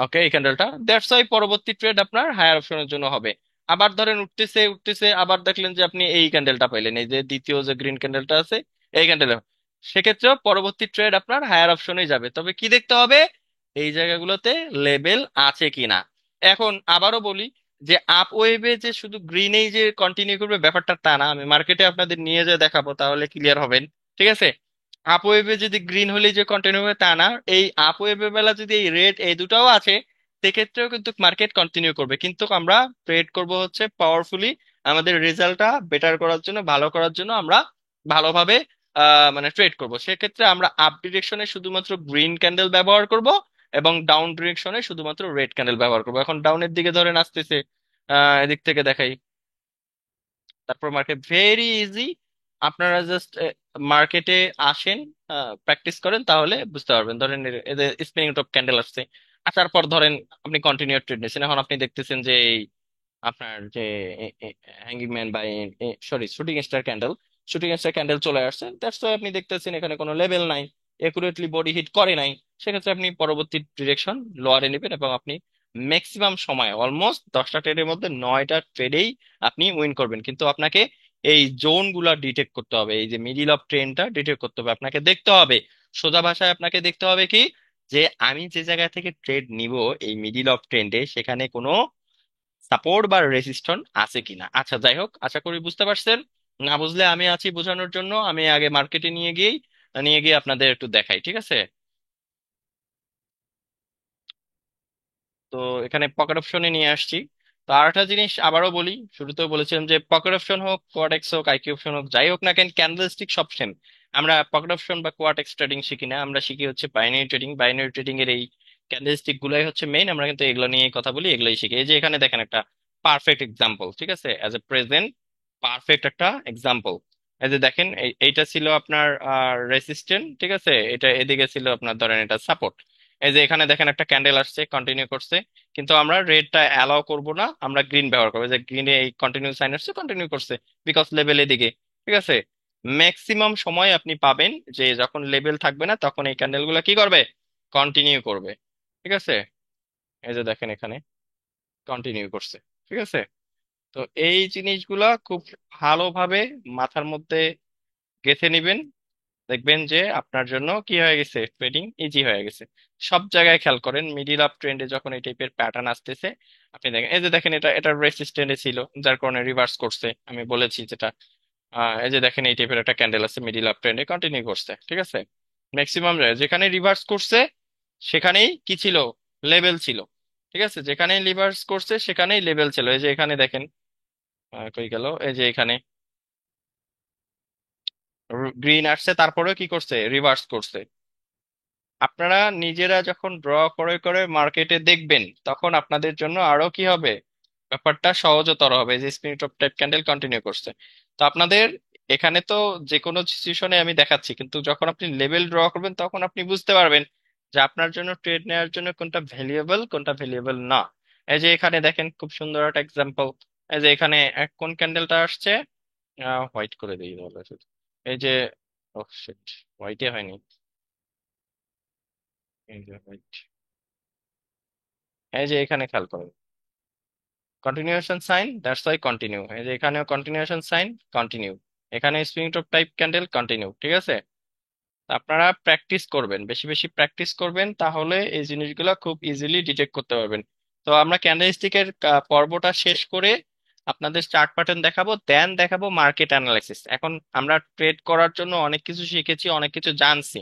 ওকে, এই ক্যান্ডেলটা, দ্যাটস ওয়াই পরবর্তী ট্রেড আপনার হায়ার অপশনের জন্য হবে। আবার ধরেন উঠতেছে উঠতেছে, আবার দেখলেন যে আপনি এই ক্যান্ডেলটা পাইলেন, এই যে দ্বিতীয় যে গ্রিন ক্যান্ডেলটা আছে, এই ক্যান্ডেল, সেক্ষেত্রেও পরবর্তী ট্রেড আপনার হায়ার অপশনে যাবে। তবে কি দেখতে হবে, এই জায়গাগুলোতে লেভেল আছে কিনা। এখন আবারও বলি, যে আপ ওয়েভে যে শুধু গ্রিনেই যে কন্টিনিউ করবে ব্যাপারটা তা না, আমি মার্কেটে আপনাদের নিয়ে যে দেখাবো তাহলে ক্লিয়ার হবেন। ঠিক আছে, আপ ওয়েভে যদি গ্রিন হলেই যে কন্টিনিউ হবে তা না, এই আপ ওয়েভের বেলা যদি এই রেড এই দুটাও আছে, সেক্ষেত্রেও কিন্তু মার্কেট কন্টিনিউ করবে। কিন্তু আমরা ট্রেড করব হচ্ছে পাওয়ারফুলি, আমাদের রেজাল্টটা বেটার করার জন্য, ভালো করার জন্য আমরা ভালোভাবে মানে ট্রেড করব। সেক্ষেত্রে আমরা আপ ডিরেকশনে শুধুমাত্র গ্রিন ক্যান্ডেল ব্যবহার করব, এবং ডাউন ডিরেকশনে শুধুমাত্র রেড ক্যান্ডেল ব্যবহার করব। এখন ডাউনের দিকে ধরেন আসতেছে, এদিক থেকে দেখাই, তারপর মার্কেট ভেরি ইজি। আপনারা জাস্ট মার্কেটে আসেন, প্র্যাকটিস করেন, তাহলে বুঝতে পারবেন। ধরেন এদের স্পিনিং টপ ক্যান্ডেল আসছে, আসার পর ধরেন আপনি কন্টিনিউ ট্রেড নিয়েছেন, এখন আপনি দেখতেছেন যে এই আপনার যে হ্যাঙ্গিং ম্যান বা sorry shooting star candle, shooting star candle চলে আসছে, দ্যাটস ওয়াই আপনি দেখতেছেন এখানে কোনো লেভেল নাই, একুরেটলি বডি হিট করে নাই। সেক্ষেত্রে আপনি পরবর্তী ডিরেকশন লোয়ারে নেবেন এবং আপনি ম্যাক্সিমাম সময় অলমোস্ট 10টা ট্রেডের মধ্যে 9টা ট্রেডেই আপনি উইন করবেন। কিন্তু আপনাকে এই জোন গুলা ডিটেক্ট করতে হবে, এই যে মিডিল অফ ট্রেনটা ডিটেক্ট করতে হবে, আপনাকে দেখতে হবে, সোজা ভাষায় আপনাকে দেখতে হবে কি, যে আমি যে জায়গা থেকে ট্রেড নিব এই মিডিল অফ ট্রেন্ডে, সেখানে কোনো সাপোর্ট বা রেজিস্ট্যান্স আছে কিনা। আচ্ছা যাই হোক, আশা করি বুঝতে পারছেন। না বুঝলে আমি আছি বোঝানোর জন্য, আমি আগে মার্কেটে নিয়ে গিয়ে আপনাদের একটু দেখাই, ঠিক আছে? তো এখানে পকেট অপশনে নিয়ে আসছি। তো আর একটা জিনিস আবারও বলি, শুরুতেও বলেছিলাম যে পকেট অপশন হোক, কোয়াডেক্স হোক, আইকিউ অপশন হোক, যাই হোক না কেন, ক্যান্ডেলস্টিক সব সেম। আমরা পকেট অপশন বা কোয়াডেক্স ট্রেডিং শিখি না, আমরা শিখি হচ্ছে বাইনারি ট্রেডিং। বাইনারি ট্রেডিং এর এই ক্যান্ডেলস্টিক গুলাই হচ্ছে মেইন, আমরা কিন্তু এগুলো নিয়ে কথা বলি, এগুলাই শিখি। এই যে এখানে দেখেন একটা পারফেক্ট এক্সাম্পল, ঠিক আছে, অ্যাজ এ প্রেজেন্ট পারফেক্ট একটা এক্সাম্পল। এই যে দেখেন, এইটা ছিল আপনার রেসিস্ট্যান্ট, ঠিক আছে, এটা এদিকে ছিল আপনার ধরেন এটা সাপোর্ট। এই যে এখানে দেখেন একটা ক্যান্ডেল আসছে, কন্টিনিউ করছে, কিন্তু আমরা রেডটা অ্যালাউ করব না, আমরা গ্রিন ব্যবহার করবো। যে গ্রিনে এই কন্টিনিউ সাইন আসছে, কন্টিনিউ করছে, বিকজ লেভেল এদিকে, ঠিক আছে। ম্যাক্সিমাম সময় আপনি পাবেন যে যখন লেভেল থাকবে না তখন এই ক্যান্ডেল গুলা কি করবে, কন্টিনিউ করবে, ঠিক আছে। এই যে দেখেন এখানে কন্টিনিউ করছে, ঠিক আছে। তো এই জিনিসগুলা খুব ভালোভাবে মাথার মধ্যে গেঁথে নিবেন, দেখবেন যে আপনার জন্য কি হয়ে গেছে, ট্রেডিং ইজি হয়ে গেছে। সব জায়গায় খেয়াল করেন, মিডিল অফ ট্রেন্ডে যখন এই টাইপের প্যাটার্ন আসতেছে, আপনি দেখেন, এই যে দেখেন এটা রেসিস্ট্যান্টে ছিল, যার কারণে রিভার্স করছে, আমি বলেছি যেটা। এই যে দেখেন এই টাইপের একটা ক্যান্ডেল আছে, মিডিল অফ ট্রেন্ডে কন্টিনিউ করছে, ঠিক আছে। ম্যাক্সিমাম যেখানে রিভার্স করছে সেখানেই কি ছিল, লেভেল ছিল, ঠিক আছে। যেখানেই রিভার্স করছে সেখানেই লেভেল ছিল। এই যে এখানে দেখেন, কই গেল, এই যে এখানে গ্রিন আসছে, তারপরেও কি করছে, রিভার্স করছে। আপনারা নিজেরা যখন ড্র করে করে মার্কেটে দেখবেন, তখন আপনাদের জন্য আরো কি হবে, ব্যাপারটা সহজতর হবে। যে spirit of type candle continue করছে, তো আপনাদের এখানে তো যে কোনো সিচুয়েশনে আমি দেখাচ্ছি, কিন্তু যখন আপনি লেভেল ড্র করবেন তখন আপনি বুঝতে পারবেন যে আপনার জন্য ট্রেড নেওয়ার জন্য কোনটা ভ্যালুয়েবল কোনটা ভ্যালুয়েবল না। এই যে এখানে দেখেন খুব সুন্দর একটা এক্সাম্পল। এই যে এখানে কোন ক্যান্ডেলটা আসছে, হোয়াইট করে দিই তাহলে শুধু। এই যে, ও শিট, হোয়াইটে হয়নি, এই যে হোয়াইট। এই যে এখানে খেয়াল করুন, continuation sign, that's why continue. এই যে এখানেও কন্টিনিউশন সাইন, কন্টিনিউ। এখানে spring of type candle, continue, ঠিক আছে। তা আপনারা প্র্যাকটিস করবেন, বেশি বেশি প্র্যাকটিস করবেন, তাহলে এই জিনিসগুলো খুব ইজিলি ডিটেক্ট করতে পারবেন। তো আমরা ক্যান্ডেলস্টিকের পর্বটা শেষ করে আপনাদের চার্ট প্যাটার্ন দেখাবো, দেন দেখাবো মার্কেট অ্যানালাইসিস। এখন আমরা ট্রেড করার জন্য অনেক কিছু শিখেছি, অনেক কিছু জানছি,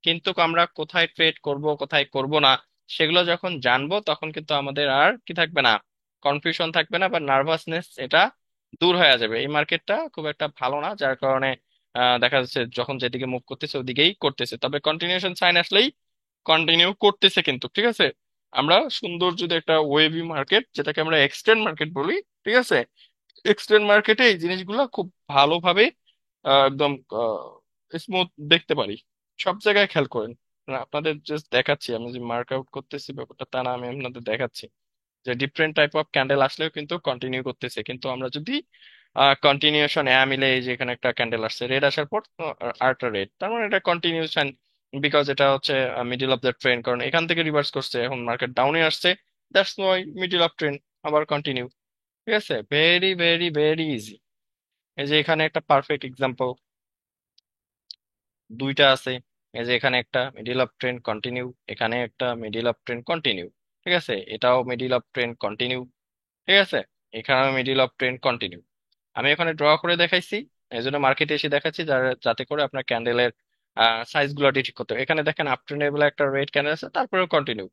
কিন্তু আমরা কোথায় ট্রেড করব কোথায় করব না সেগুলো যখন জানবো, তখন কিন্তু আমাদের আর কি থাকবে না, কনফিউশন থাকবে না, বা নার্ভাসনেস, এটা দূর হয়ে যাবে। এই মার্কেটটা খুব একটা ভালো না, যার কারণে দেখা যাচ্ছে যখন যেদিকে মুভ করতেছে ওদিকেই করতেছে, তবে কন্টিনিউশন সাইন আসলেই কন্টিনিউ করতেছে কিন্তু, ঠিক আছে। আমরা সুন্দর যদি একটা ওয়েভি মার্কেট, যেটাকে আমরা এক্সটেন্ড মার্কেট বলি, ঠিক আছে, এক্সটেন্ড মার্কেটে এই জিনিসগুলো খুব ভালোভাবে একদম স্মুথ দেখতে পারি। সব জায়গায় খেয়াল করেন, আপনাদের জাস্ট দেখাচ্ছি, আমি যে মার্ক আউট করতেছি ব্যাপারটা তা না, আমি আপনাদের দেখাচ্ছি যে ডিফারেন্ট টাইপ অফ ক্যান্ডেল আসলেও কিন্তু কন্টিনিউ করতেছে। কিন্তু আমরা যদি কন্টিনিউশন মিলে, এই যে এখানে একটা ক্যান্ডেল আসছে, রেড আসার পর আরেকটা রেড, তার মানে এটা কন্টিনিউশন, বিকজ এটা হচ্ছে মিডিল অফ দ্য ট্রেন, কারণ এখান থেকে রিভার্স করছে, এখন মার্কেট ডাউনে আসছে, that's why middle of train, আবার কন্টিনিউ, ঠিক আছে। Very very very easy. এই যে এখানে একটা পারফেক্ট এক্সাম্পল, দুইটা আছে। এই যে এখানে একটা মিডিল অফ ট্রেন কন্টিনিউ, এখানে একটা মিডিল অফ ট্রেন কন্টিনিউ, ঠিক আছে, এটাও মিডিল অফ ট্রেন কন্টিনিউ, ঠিক আছে, এখানেও মিডিল অফ ট্রেন কন্টিনিউ। আমি এখানে ড্র করে দেখাইছি, এই জন্য মার্কেটে এসে দেখাচ্ছি, যাতে করে আপনার ক্যান্ডেলের সাইজ গুলো ঠিক করতে হবে। এখানে দেখেন আফটারনুন বেলা একটা রেড ক্যান্ডেল আছে, তারপরেও কন্টিনিউ।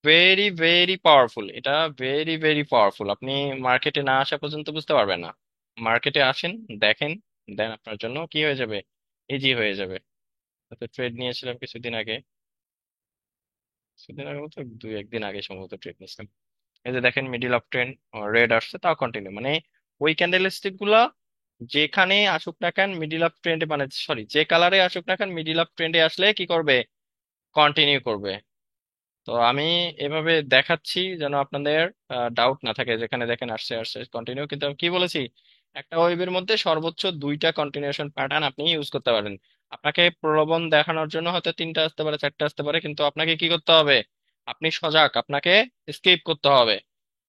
ভেরি ভেরি পাওয়ারফুল, এটা ভেরি ভেরি পাওয়ারফুল। আপনি মার্কেটে না আসা পর্যন্ত বুঝতে পারবেন না, মার্কেটে আসেন, দেখেন, দেন আপনার জন্য কি হয়ে যাবে, ইজি হয়ে যাবে। ট্রেড নিয়েছিলাম কিছুদিন আগে বলতে 2-1 দিন আগে সম্ভবত ট্রেড নিয়েছিলাম। এই যে দেখেন মিডিল অফ ট্রেন্ড, রেড আসছে, তাও কন্টিনিউ, মানে ওই ক্যান্ডেল স্টিক গুলা যেখানে আসুক না কেন মিডিল অফ ট্রেন্ডে, মানে সরি যে কালারে আসুক না কেন মিডিল অফ ট্রেন্ডে আসলে কি করবে, কন্টিনিউ করবে। তো আমি এভাবে দেখাচ্ছি যেন আপনাদের ডাউট না থাকে, যেখানে দেখেন আসছে আসছে কন্টিনিউ, কিন্তু আমি কি বলেছি, একটা ওয়েভের মধ্যে সর্বোচ্চ 2টা কন্টিনিউশন প্যাটার্ন আপনি ইউজ করতে পারেন। আপনাকে প্রলোভন দেখানোর জন্য হয়তো 3টা আসতে পারে, 4টা আসতে পারে, কিন্তু আপনাকে কি করতে হবে, আপনি সজাগ, আপনাকে স্কেপ করতে হবে।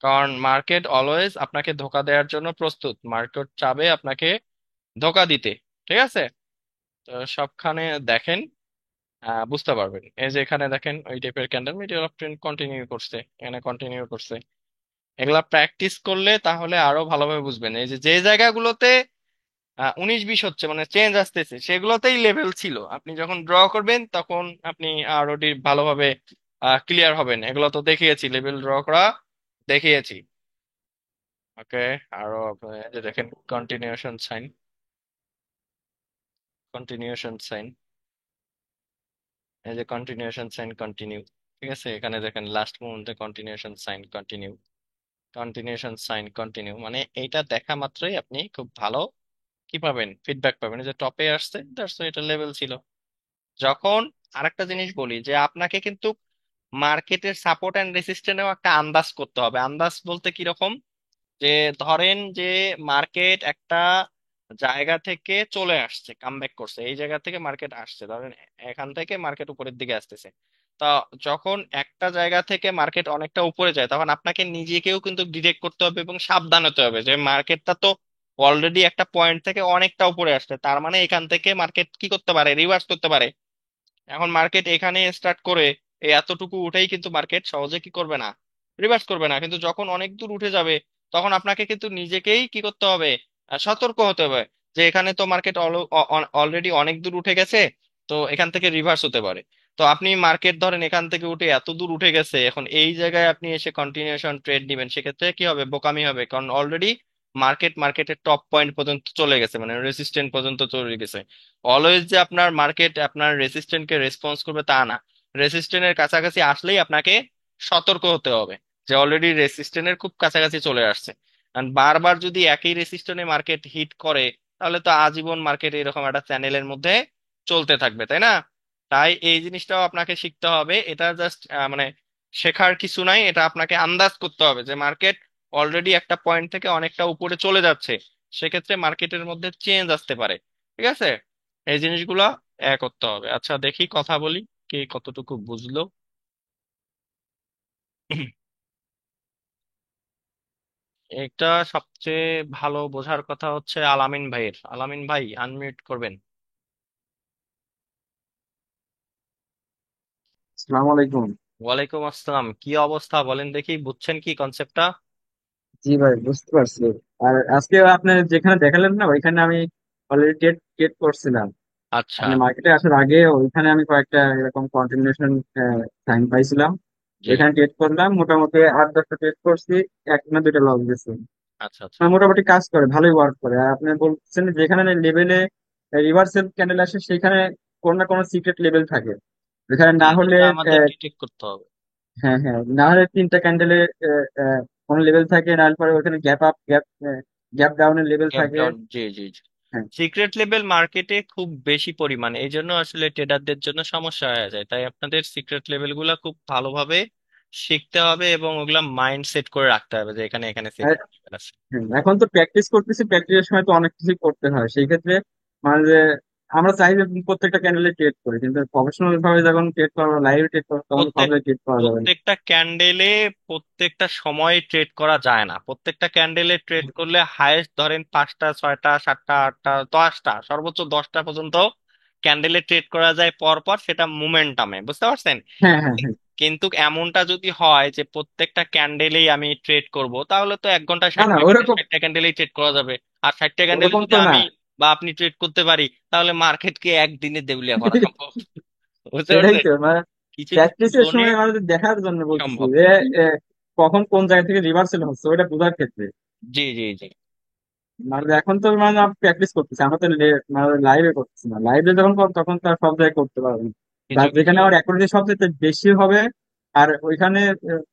কারণ মার্কেট অলওয়েজ আপনাকে ধোকা দেওয়ার জন্য প্রস্তুত, মার্কেট চাবে আপনাকে ধোকা দিতে। ঠিক আছে? তো সবখানে দেখেন, বুঝতে পারবেন। এই যে এখানে দেখেন ওই টাইপের candle middle of trend continue করছে, এখানে কন্টিনিউ করছে। এগুলা প্র্যাকটিস করলে তাহলে আরো ভালোভাবে বুঝবেন। এই যে যে জায়গাগুলোতে 19-20 হচ্ছে, মানে চেঞ্জ আসতেছে, সেগুলোতেই লেভেল ছিল। আপনি যখন ড্র করবেন তখন আপনি আরো ভালোভাবে ক্লিয়ার হবেন। এগুলো তো দেখিয়েছি, লেভেল ড্র করা দেখিয়েছি। ওকে। আরো এই যে দেখেন কন্টিনিউশন সাইন, কন্টিনিউশন সাইন, এই যে কন্টিনিউশন সাইন কন্টিনিউ। ঠিক আছে, এখানে দেখেন লাস্ট মুভমেন্টে continuation sign continue, continuation sign continue. মানে এইটা দেখা মাত্রই আপনি খুব ভালো কি পাবেন, ফিডব্যাক পাবেন। এই যে টপে আসছে, দ্যাটস এটা লেভেল ছিল। যখন আরেকটা জিনিস বলি যে আপনাকে কিন্তু মার্কেটের সাপোর্ট এন্ড রেসিস্ট্যান্সও একটা আন্দাজ করতে হবে। আন্দাজ বলতে কি রকম, যে ধরেন যে মার্কেট একটা জায়গা থেকে চলে আসছে, কামব্যাক করছে, এই জায়গা থেকে মার্কেট আসছে, ধরেন এখান থেকে মার্কেট উপরের দিকে আসতেছে। তা যখন একটা জায়গা থেকে মার্কেট অনেকটা উপরে যায়, তখন আপনাকে নিজেকেও কিন্তু ডিটেক্ট করতে হবে এবং সাবধান হতে হবে যে মার্কেটটা তো অলরেডি একটা পয়েন্ট থেকে অনেকটা উপরে আসছে, তার মানে এখান থেকে মার্কেট কি করতে পারে, রিভার্স করতে পারে। এখন মার্কেট এখানে স্টার্ট করে এই এতটুকু উঠেই কিন্তু মার্কেট সহজে কি করবে না, রিভার্স করবে না। কিন্তু যখন অনেক দূর উঠে যাবে, তখন আপনাকে কিন্তু নিজেকেই কি করতে হবে, সতর্ক হতে হবে যে এখানে তো মার্কেট অলরেডি অনেক দূর উঠে গেছে, তো এখান থেকে রিভার্স হতে পারে। তো আপনি মার্কেট ধরেন এখান থেকে উঠে এত দূর উঠে গেছে, এখন এই জায়গায় আপনি এসে কন্টিনিউশন ট্রেড দিবেন, সেক্ষেত্রে কি হবে, বোকামি হবে। কারণ অলরেডি মার্কেটের টপ পয়েন্ট পর্যন্ত চলে গেছে, মানে রেসিস্ট্যান্ট পর্যন্ত চলে গেছে। অলওয়েজ যে আপনার মার্কেট আপনার রেসিস্ট্যান্টকে রেসপন্স করবে তা না, রেসিস্ট্যান্টের কাছাকাছি আসলেই আপনাকে সতর্ক হতে হবে যে অলরেডি রেসিস্ট্যান্টের খুব কাছাকাছি চলে আসছে। আর বারবার যদি একই রেসিস্ট্যান্টে মার্কেট হিট করে, তাহলে তো আজীবন মার্কেট এরকম একটা চ্যানেলের মধ্যে চলতে থাকবে, তাই না? তাই এই জিনিসটাও আপনাকে শিখতে হবে। এটা জাস্ট মানে শেখার কিছু নাই, এটা আপনাকে আন্দাজ করতে হবে যে মার্কেট অলরেডি একটা পয়েন্ট থেকে অনেকটা উপরে চলে যাচ্ছে, সেক্ষেত্রে মার্কেটের মধ্যে চেঞ্জ আসতে পারে। ঠিক আছে? এই জিনিসগুলা করতে হবে। আচ্ছা দেখি কথা বলি, কে কতটুকু বুঝলো। এটা সবচেয়ে ভালো বোঝার কথা হচ্ছে আলামিন ভাইয়ের। আলামিন ভাই আনমিউট করবেন। আসসালামু আলাইকুম। ওয়ালাইকুম আসসালাম, কি অবস্থা বলেন দেখি, বুঝছেন কি কনসেপ্টটা? জি ভাই, বুঝতে পারছি। আর আজকে আপনি যেখানে দেখালেন না, ওইখানে আমি অলরেডি টেট টেট করছিলাম। আচ্ছা। আপনি মার্কেটে আসার আগে ওইখানে আমি কয়েকটা এরকম কন্টিনিউশন সাইন পাইছিলাম। জি। ওইখানে টেট করলাম, মোটামুটি 8-10টা টেট করছি, একটা না দুইটা লস গেছে। আচ্ছা আচ্ছা। মোটামুটি কাজ করে, ভালোই ওয়ার্ক করে। আর আপনি বলছেন যে যেখানে লেভেলে রিভার্সাল ক্যান্ডেল আসে, সেখানে কোনো না কোনো সিক্রেট লেভেল থাকে, যেখানে জি, না হলে এটা আমাদের ডিটেক্ট করতে হবে। হ্যাঁ হ্যাঁ, না হলে তিনটা ক্যান্ডেলে কোনো লেভেল থাকে, না হলে পরে ওখানে গ্যাপ আপ গ্যাপ গ্যাপ ডাউনের লেভেল গ্যাপ থাকে। ডাউন, জি জি জি। হ্যাঁ সিক্রেট লেভেল মার্কেটে খুব বেশি পরিমাণে, এই জন্য আসলে ট্রেডারদের জন্য সমস্যা হয়ে যায়। তাই আপনাদের সিক্রেট লেভেল গুলা খুব ভালোভাবে শিখতে হবে এবং ওগুলা মাইন্ড সেট করে রাখতে হবে যে এখানে এখানে আর সিক্রেট লেভেল আছে। এখন তো প্র্যাকটিস করতেছি, প্র্যাকটিসের সময় তো অনেক কিছু করতে হয় সেই ক্ষেত্রে। মানে যে আমরা চাই যে প্রত্যেকটা ক্যান্ডেলে ট্রেড করি, কিন্তু প্রফেশনাল ভাবে যখন ট্রেড করবো, লাইভে ট্রেড করবো, তখন প্রত্যেক সহজে ট্রেড করা যাবে না। প্রত্যেকটা ক্যান্ডেলে প্রত্যেকটা সময় ট্রেড করা যায় না। প্রত্যেকটা ক্যান্ডেলে ট্রেড করলে হায়েস্ট ধরেন 5টা 6টা 7টা 8টা 10টা, সর্বোচ্চ 10টা পর্যন্ত ক্যান্ডেলে ট্রেড করা যায় পর পর, সেটা মোমেন্টামে, বুঝতে পারছেন? হ্যাঁ হ্যাঁ হ্যাঁ। কিন্তু এমনটা যদি হয় যে প্রত্যেকটা ক্যান্ডেলেই আমি ট্রেড করব, তাহলে তো 1 ঘন্টা না না, 60টা ক্যান্ডেলেই ট্রেড করা যাবে। আর 60টা ক্যান্ডেলে ওরকম যদি তো না। আমি বা আপনি ট্রেড করতে পারি, তাহলে মার্কেটকে একদিনে দেউলিয়া করা সম্ভব। বুঝতে সেটাই পারছেন? তো, মানে কিছু কিছু প্র্যাকটিসের জোনে সময় আমাদের দেখার জন্য বলতেছি সম্ভব। যে এ, কখন কোন জায়গা থেকে রিভার্সাল হচ্ছে ওটা বোঝার ক্ষেত্রে। জি জি জি। মানে এখন তো মানে প্র্যাকটিস করতেছি, আমরা তো মানে লাইভে করতেছি না। লাইভে যখন করব তখন তো আর সব জায়গায় করতে পারবো না। কিছু কিছু। যেখানে আমার অ্যাকুরেসি সবচেয়ে বেশি হবে, আর ওইখানে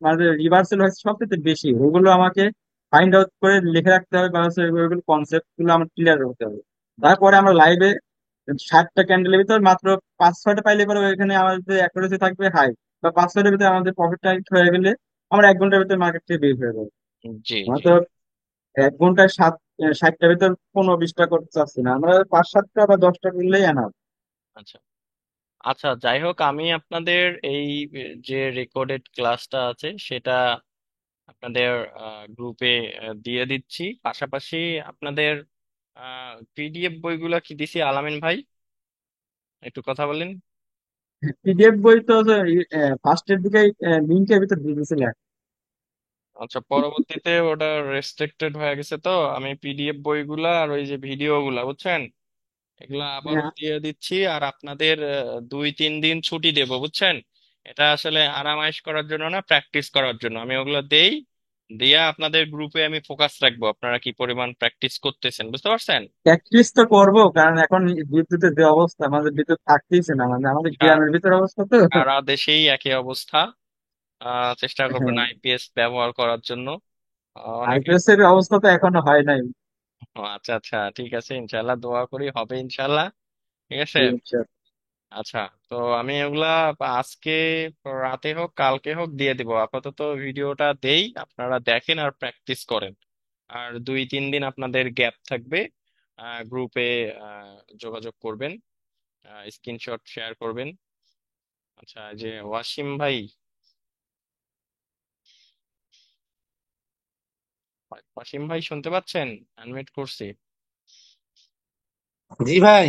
মানে রিভার্সাল হয়েছে সবচেয়ে বেশি, ওগুলো আমাকে ফাইন্ড আউট করে লিখে রাখতে হবে, বা হচ্ছে ওইগুলো কনসেপ্ট গুলো আমার ক্লিয়ার হতে হবে। তারপরে আমরা লাইভে 60টা ক্যান্ডেলের ভিতর মাত্র 5-6টা পাইলে পরে ওইখানে আমাদের অ্যাকুরেসি থাকবে হাই, বা 5-6টার ভিতরে আমাদের প্রফিট টার্গেট হয়ে গেলে আমরা 1 ঘন্টার ভিতরে মার্কেট থেকে বের হয়ে যাবো। জি আমরা জি। তো 1 ঘন্টায় 60টার ভিতর 15-20টা করতে চাচ্ছি না, আমরা 5-7টা বা 10টা করলেই এনাফ। আচ্ছা। আচ্ছা, যাই হোক, আমি আপনাদের এই যে রেকর্ডেড ক্লাসটা আছে সেটা আপনাদের গ্রুপে দিয়ে দিচ্ছি। পাশাপাশি আপনাদের পিডিএফ বইগুলা কি দিছি আলামিন ভাই? একটু কথা বলেন। পিডিএফ বই তো ফার্স্টের দিকে লিঙ্কের ভিতর দিয়ে দিয়েছিলেন। আচ্ছা, পরবর্তীতে ওটা রেস্ট্রিক্টেড হয়ে গেছে, তো আমি পিডিএফ বইগুলা আর ওই যে ভিডিওগুলা বুঝছেন, এগুলা আবারও হ্যাঁ, দিয়ে দিচ্ছি। আর আপনাদের 2-3 দিন ছুটি দেবো বুঝছেন। এটা আসলে আরামাইশ করার জন্য না, প্র্যাকটিস করার জন্য আমি ওগুলো দেই। দিয়া আপনাদের গ্রুপে আমি ফোকাস রাখবো আপনারা কি পরিমাণ প্র্যাকটিস করতেছেন, বুঝতে পারছেন? প্র্যাকটিস তো করবো, কারণ এখন বিদ্যুতের যে অবস্থা, আমাদের বিদ্যুৎ থাকতেইছে না, মানে আমাদের সারা গ্রামের ভিতর অবস্থা তো। সারা দেশেই একই অবস্থা। চেষ্টা করবেন হ্যাঁ, আইপিএস ব্যবহার করার জন্য। অনেকে। আইপিএস এর অবস্থা তো এখনো হয় নাই। আচ্ছা আচ্ছা, ঠিক আছে, ইনশাল্লাহ দোয়া করি হবে ইনশাল্লাহ। ঠিক আছে। জি, ইনশাআল্লাহ। আচ্ছা, তো আমি এগুলা আজকে রাতে হোক কালকে হোক দিয়ে দিব। আপাতত ভিডিওটা দেই, আপনারা দেখেন আর প্র্যাকটিস করেন। আর 2-3 দিন আপনাদের গ্যাপ থাকবে, গ্রুপে যোগাযোগ করবেন, স্ক্রিনশট শেয়ার করবেন। আচ্ছা, যে ওয়াসিম ভাই, ওয়াসিম ভাই শুনতে পাচ্ছেন? আনমিউট করছি। জি ভাই।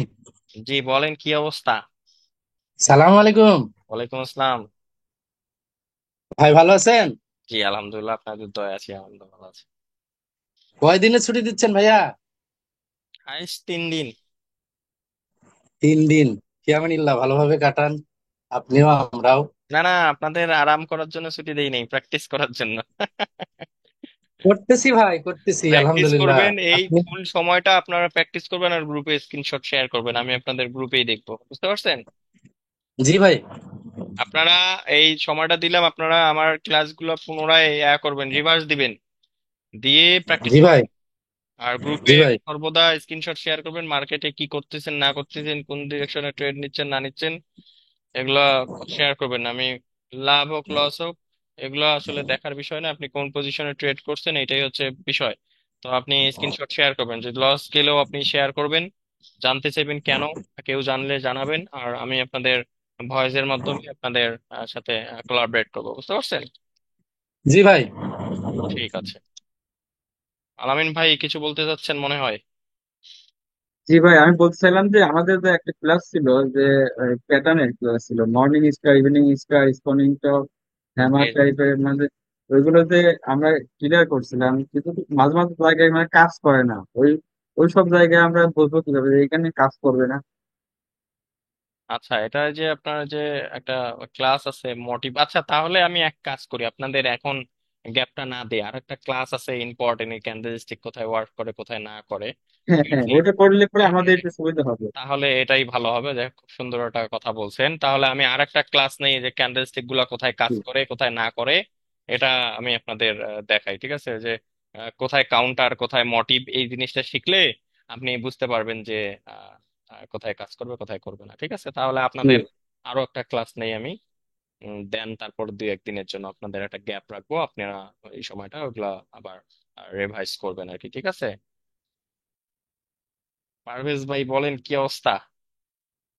জি বলেন, কি অবস্থা? সালাম আলাইকুম। ওয়ালাইকুম আসসালাম। ভাই ভালো আছেন? জি আলহামদুলিল্লাহ, আপনাদের দয়া আছি, আলহামদুলিল্লাহ ভালো আছি। কয় দিনের ছুটি দিচ্ছেন ভাইয়া? আইস 3 দিন। 3 দিন। ফিয়ামানিল্লাহ, ভালোভাবে কাটান, আপনিও আমরাও। না না, আপনাদের আরাম করার জন্য ছুটি দেই নাই, প্র্যাকটিস করার জন্য। করতেছি ভাই, করতেছি প্র্যাকটিস আলহামদুলিল্লাহ। করবেন, এই আপনি? ফুল সময়টা আপনারা প্র্যাকটিস করবেন আর গ্রুপে স্ক্রিনশট শেয়ার করবেন, আমি আপনাদের গ্রুপেই দেখবো, বুঝতে পারছেন? জি ভাই। আপনারা এই সময়টা দিলাম, আপনারা আমার ক্লাসগুলো পুনরায় করবেন, রিভার্স দিবেন, দিয়ে প্র্যাকটিস জি ভাই। করবেন। আর গ্রুপে জি ভাই। সর্বদা স্ক্রিনশট শেয়ার করবেন, মার্কেটে কি করতেছেন না করতেছেন, কোন ডিরেকশনে ট্রেড নিচ্ছেন না নিচ্ছেন, এগুলা শেয়ার করবেন। আমি লাভ হোক লস হোক এগুলো আসলে দেখার বিষয় না, আপনি কোন পজিশনে ট্রেড করছেন এটাই হচ্ছে বিষয়। তো আপনি স্ক্রিনশট শেয়ার করবেন, যদি লস গেলেও আপনি শেয়ার করবেন, জানতে চাইবেন কেন, কেউ জানলে জানাবেন, আর আমি আপনাদের ভয়েসের মাধ্যমে আপনাদের সাথে কোলাবরেট করবো, বুঝতে পারছেন? জি ভাই। ঠিক আছে। আলামিন ভাই কিছু বলতে চাচ্ছেন মনে হয়। জি ভাই, আমি বলতে চাইলাম যে আমাদের যে একটা ক্লাস ছিল, যে প্যাটার্নের ক্লাস ছিল, morning star, evening star, spinning top, hammer জি জি। টাইপের, মানে ওইগুলোতে আমরা ক্লিয়ার করছিলাম, কিন্তু মাঝে মাঝে জায়গায় মানে কাজ করে না। ওই সব জায়গায় আমরা বলবো কিভাবে যে এখানে কাজ করবে না। আচ্ছা, এটা যে আপনার যে একটা ক্লাস আছে মোটিভ, আচ্ছা তাহলে আমি এক কাজ করি, আপনাদের এখন গ্যাপটা না দিয়ে আর একটা ক্লাস আছে ইম্পর্টেন্ট, ক্যান্ডেলস্টিক কোথায় ওয়ার্ক করে কোথায় না করে। হ্যাঁ ঠিক হ্যাঁ, আছে। ওটা করলে পরে আমাদের তাহলে একটু সুবিধা হবে। তাহলে এটাই ভালো হবে, যে খুব সুন্দর একটা কথা বলছেন। তাহলে আমি আর একটা ক্লাস নেই, যে ক্যান্ডেলস্টিক গুলা কোথায় কাজ জি করে কোথায় না করে, এটা আমি আপনাদের দেখাই। ঠিক আছে, যে কোথায় কাউন্টার কোথায় মোটিভ, এই জিনিসটা শিখলে আপনি বুঝতে পারবেন যে আহ, কোথায় কাজ করবে কোথায় করবে না। ঠিক আছে, তাহলে জি আপনাদের আরো একটা ক্লাস নেই আমি, দেন তারপর 2-1 দিনের জন্য আপনাদের একটা গ্যাপ রাখবো, আপনারা এই সময়টা ওগুলা আবার রিভাইজ করবেন আর কি। ঠিক আছে। পারভেজ ভাই বলেন, কি অবস্থা?